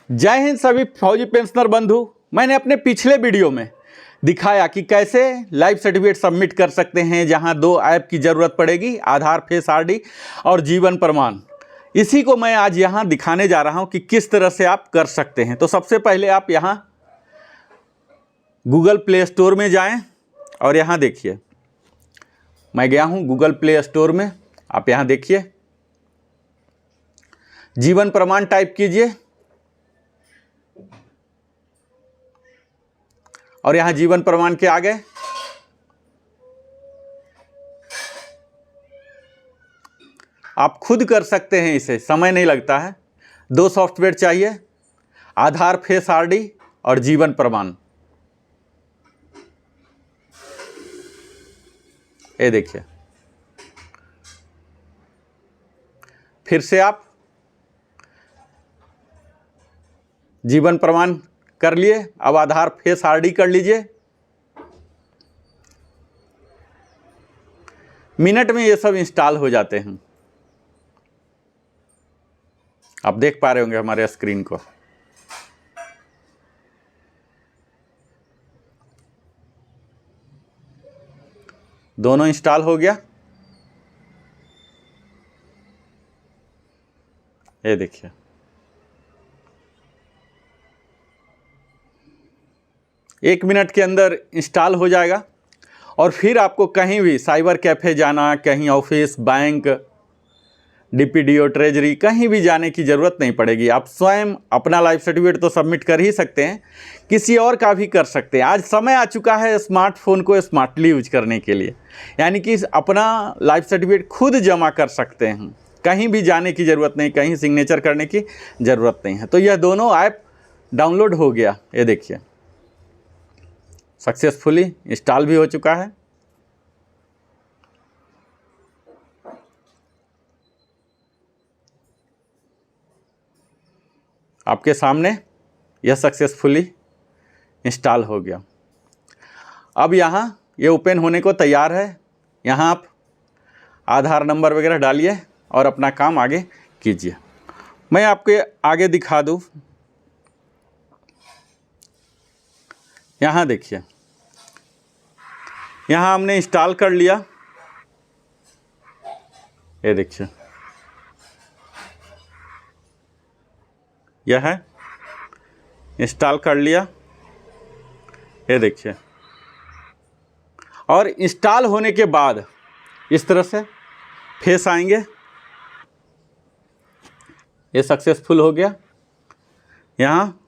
जय हिंद सभी फौजी पेंशनर बंधु। मैंने अपने पिछले वीडियो में दिखाया कि कैसे लाइफ सर्टिफिकेट सबमिट कर सकते हैं, जहां दो ऐप की ज़रूरत पड़ेगी, आधार फेस आरडी और जीवन प्रमाण। इसी को मैं आज यहां दिखाने जा रहा हूं कि किस तरह से आप कर सकते हैं। तो सबसे पहले आप यहां गूगल प्ले स्टोर में जाएं और यहां देखिए, मैं गया हूं गूगल प्ले स्टोर में। आप यहां देखिए, जीवन प्रमाण टाइप कीजिए और यहां जीवन प्रमाण के आगे आप खुद कर सकते हैं, इसे समय नहीं लगता है। दो सॉफ्टवेयर चाहिए, आधार फेस आरडी और जीवन प्रमाण। ये देखिए, फिर से आप जीवन प्रमाण कर लिए, अब आधार फेस आरडी कर लीजिए। मिनट में ये सब इंस्टॉल हो जाते हैं। आप देख पा रहे होंगे हमारे स्क्रीन को। दोनों इंस्टॉल हो गया। ये देखिए, एक मिनट के अंदर इंस्टॉल हो जाएगा। और फिर आपको कहीं भी साइबर कैफ़े जाना, कहीं ऑफिस, बैंक, डीपीडीओ, ट्रेजरी, कहीं भी जाने की ज़रूरत नहीं पड़ेगी। आप स्वयं अपना लाइफ सर्टिफिकेट तो सबमिट कर ही सकते हैं, किसी और का भी कर सकते हैं। आज समय आ चुका है स्मार्टफोन को स्मार्टली यूज करने के लिए, यानी कि अपना लाइफ सर्टिफिकेट खुद जमा कर सकते हैं। कहीं भी जाने की ज़रूरत नहीं, कहीं सिग्नेचर करने की ज़रूरत नहीं है। तो यह दोनों ऐप डाउनलोड हो गया। ये देखिए, सक्सेसफुली इंस्टॉल भी हो चुका है। आपके सामने यह सक्सेसफुली इंस्टॉल हो गया। अब यहाँ ये ओपन होने को तैयार है। यहाँ आप आधार नंबर वगैरह डालिए और अपना काम आगे कीजिए। मैं आपके आगे दिखा दूँ। यहाँ देखिए, यहाँ हमने इंस्टॉल कर लिया। ये देखिए, यह है, इंस्टॉल कर लिया। ये देखिए, और इंस्टॉल होने के बाद इस तरह से फेस आएंगे। ये सक्सेसफुल हो गया यहाँ।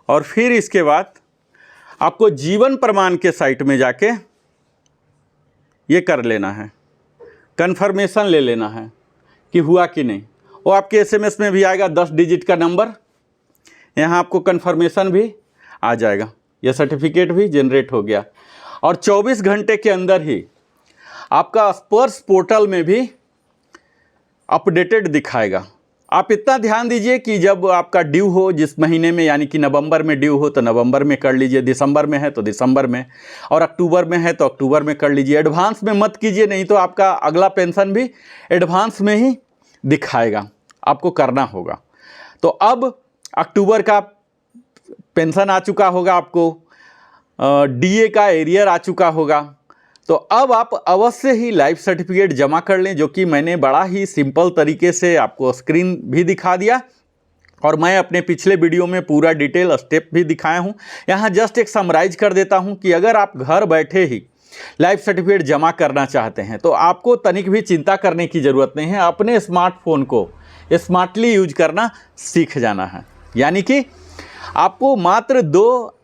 और फिर इसके बाद आपको जीवन प्रमाण के साइट में जाके ये कर लेना है, कन्फर्मेशन ले लेना है कि हुआ कि नहीं। वो आपके एसएमएस में भी आएगा 10 डिजिट का नंबर। यहाँ आपको कन्फर्मेशन भी आ जाएगा। यह सर्टिफिकेट भी जनरेट हो गया और 24 घंटे के अंदर ही आपका स्पर्श पोर्टल में भी अपडेटेड दिखाएगा। आप इतना ध्यान दीजिए कि जब आपका ड्यू हो, जिस महीने में, यानी कि नवंबर में ड्यू हो तो नवंबर में कर लीजिए, दिसंबर में है तो दिसंबर में, और अक्टूबर में है तो अक्टूबर में कर लीजिए। एडवांस में मत कीजिए, नहीं तो आपका अगला पेंशन भी एडवांस में ही दिखाएगा। आपको करना होगा। तो अब अक्टूबर का पेंशन आ चुका होगा, आपको डीए का एरियर आ चुका होगा। तो अब आप अवश्य ही लाइफ सर्टिफिकेट जमा कर लें, जो कि मैंने बड़ा ही सिंपल तरीके से आपको स्क्रीन भी दिखा दिया और मैं अपने पिछले वीडियो में पूरा डिटेल स्टेप भी दिखाया हूं। यहाँ जस्ट एक समराइज कर देता हूं कि अगर आप घर बैठे ही लाइफ सर्टिफिकेट जमा करना चाहते हैं तो आपको तनिक भी चिंता करने की ज़रूरत नहीं है। अपने स्मार्टफोन को स्मार्टली यूज करना सीख जाना है। यानी कि आपको मात्र दो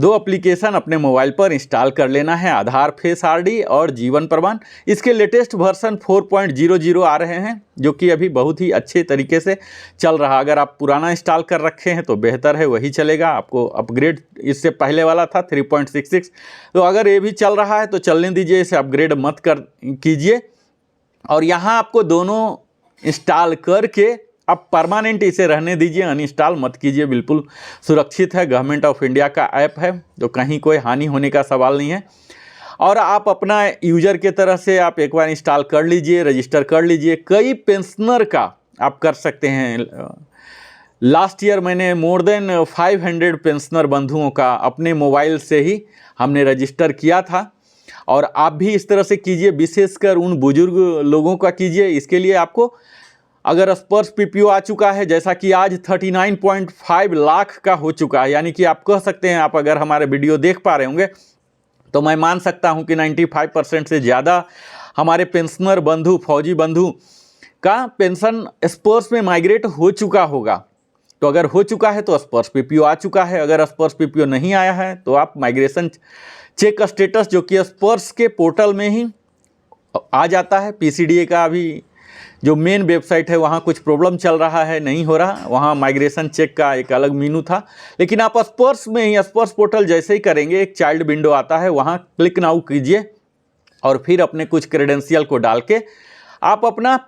एप्लीकेशन अपने मोबाइल पर इंस्टॉल कर लेना है, आधार फेस आरडी और जीवन प्रमाण। इसके लेटेस्ट वर्जन 4.00 आ रहे हैं, जो कि अभी बहुत ही अच्छे तरीके से चल रहा। अगर आप पुराना इंस्टॉल कर रखे हैं तो बेहतर है, वही चलेगा। आपको अपग्रेड इससे पहले वाला था 3.66, तो अगर ये भी चल रहा है तो चलने दीजिए, इसे अपग्रेड मत कीजिए। और यहाँ आपको दोनों इंस्टॉल करके अब परमानेंट इसे रहने दीजिए, अनइंस्टॉल मत कीजिए। बिल्कुल सुरक्षित है, गवर्नमेंट ऑफ इंडिया का ऐप है, तो कहीं कोई हानि होने का सवाल नहीं है। और आप अपना यूजर के तरह से आप एक बार इंस्टॉल कर लीजिए, रजिस्टर कर लीजिए। कई पेंशनर का आप कर सकते हैं लास्ट ईयर मैंने मोर देन 500 पेंशनर बंधुओं का अपने मोबाइल से ही हमने रजिस्टर किया था, और आप भी इस तरह से कीजिए, विशेषकर उन बुजुर्ग लोगों का कीजिए। इसके लिए आपको अगर स्पर्श पीपीओ आ चुका है, जैसा कि आज 39.5 लाख का हो चुका है, यानी कि आप कह सकते हैं, आप अगर हमारे वीडियो देख पा रहे होंगे तो मैं मान सकता हूं कि 95% से ज़्यादा हमारे पेंशनर बंधु, फौजी बंधु का पेंशन स्पर्श में माइग्रेट हो चुका होगा। तो अगर हो चुका है तो स्पर्श पीपीओ आ चुका है, अगर स्पर्श पीपीओ नहीं आया है तो आप माइग्रेशन चेक स्टेटस, जो कि स्पर्श के पोर्टल में ही आ जाता है। पीसीडीए का अभी जो मेन वेबसाइट है वहाँ कुछ प्रॉब्लम चल रहा है, नहीं हो रहा, वहाँ माइग्रेशन चेक का एक अलग मेनू था। लेकिन आप स्पर्श में ही, स्पर्श पोर्टल जैसे ही करेंगे, एक चाइल्ड विंडो आता है, वहाँ क्लिक नाउ कीजिए और फिर अपने कुछ क्रेडेंशियल को डाल के आप अपना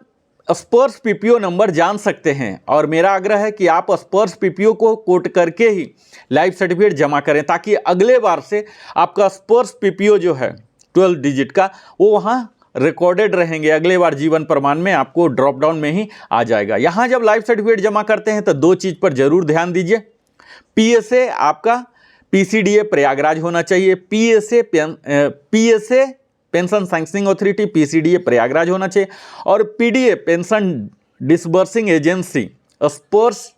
स्पर्श पीपीओ नंबर जान सकते हैं। और मेरा आग्रह है कि आप स्पर्श पीपीओ को कोट करके ही लाइफ सर्टिफिकेट जमा करें, ताकि अगले बार से आपका स्पर्श पीपीओ जो है 12 डिजिट का, वो वहाँ रिकॉर्डेड रहेंगे। अगले बार जीवन प्रमाण में आपको ड्रॉप डाउन में ही आ जाएगा। यहाँ जब लाइफ सर्टिफिकेट जमा करते हैं तो 2 चीज़ पर जरूर ध्यान दीजिए। पीएसए आपका पीसीडीए प्रयागराज होना चाहिए, PSA pension sanctioning authority PCDA Prayagraj होना चाहिए, और पीडीए पेंशन डिसबर्सिंग एजेंसी स्पर्श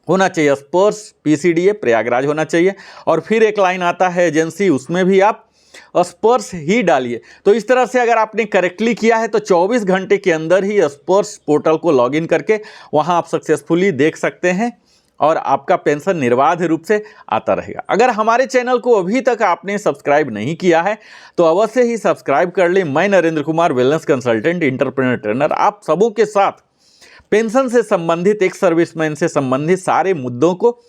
होना चाहिए, स्पर्श पीसीडीए प्रयागराज होना चाहिए। और फिर एक लाइन आता है एजेंसी, उसमें भी आप स्पर्श ही डालिए। तो इस तरह से अगर आपने करेक्टली किया है तो 24 घंटे के अंदर ही स्पर्श पोर्टल को लॉगिन करके वहां आप सक्सेसफुली देख सकते हैं और आपका पेंशन निर्बाध रूप से आता रहेगा। अगर हमारे चैनल को अभी तक आपने सब्सक्राइब नहीं किया है तो अवश्य ही सब्सक्राइब कर लें। मैं Narendra Kumar, wellness consultant, entrepreneur trainer, आप सबों के साथ पेंशन से संबंधित, एक सर्विसमैन से संबंधित सारे मुद्दों को,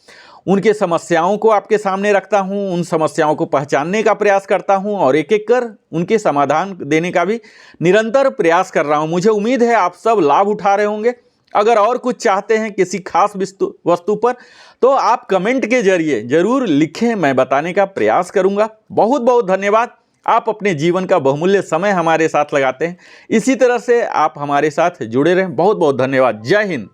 उनके समस्याओं को आपके सामने रखता हूं, उन समस्याओं को पहचानने का प्रयास करता हूं और एक एक कर उनके समाधान देने का भी निरंतर प्रयास कर रहा हूं। मुझे उम्मीद है आप सब लाभ उठा रहे होंगे। अगर और कुछ चाहते हैं किसी खास वस्तु पर तो आप कमेंट के जरिए जरूर लिखें, मैं बताने का प्रयास करूंगा। बहुत बहुत धन्यवाद। आप अपने जीवन का बहुमूल्य समय हमारे साथ लगाते हैं, इसी तरह से आप हमारे साथ जुड़े रहें। बहुत बहुत धन्यवाद। जय हिंद।